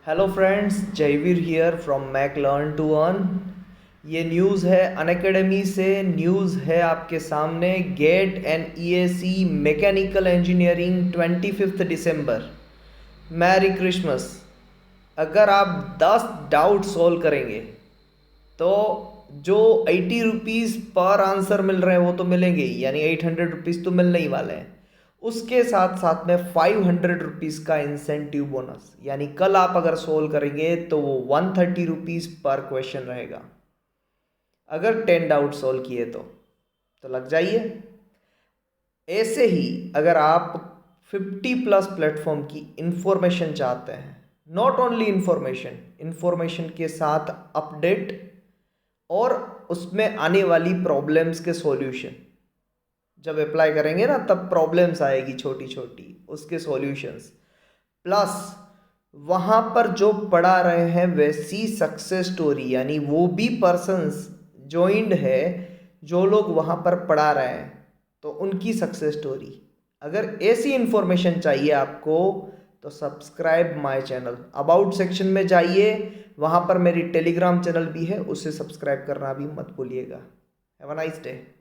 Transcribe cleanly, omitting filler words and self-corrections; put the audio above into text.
Hello friends, Jaiveer here from mech learn to earn. ये news है Unacademy से। News है आपके सामने, GATE and EAC mechanical engineering 25 दिसंबर। Merry Christmas. अगर आप 10 डाउट सॉल्व करेंगे तो जो 80 रुपीज़ पर आंसर मिल रहे हैं वो तो मिलेंगे ही, यानी 800 रुपीज़ तो मिलने ही वाले हैं। उसके साथ साथ में 500 रुपीज़ का इंसेंटिव बोनस, यानी कल आप अगर सोल्व करेंगे तो वो 130 रुपीज़ पर क्वेश्चन रहेगा। अगर 10 डाउट सोल्व किए तो लग जाइए। ऐसे ही अगर आप 50+ प्लेटफॉर्म की इंफॉर्मेशन चाहते हैं, नॉट ओनली इंफॉर्मेशन के साथ अपडेट और उसमें आने वाली प्रॉब्लम्स के सॉल्यूशन, जब अप्लाई करेंगे ना तब प्रॉब्लम्स आएगी छोटी छोटी, उसके सॉल्यूशंस प्लस वहाँ पर जो पढ़ा रहे हैं वैसी सक्सेस स्टोरी, यानी वो भी पर्सन्स ज्वाइंड है जो लोग वहाँ पर पढ़ा रहे हैं तो उनकी सक्सेस स्टोरी। अगर ऐसी इंफॉर्मेशन चाहिए आपको तो subscribe my channel. About section में जाइए, वहाँ पर मेरी टेलीग्राम चैनल भी है, उसे सब्सक्राइब करना भी मत भूलिएगा। Have a nice day.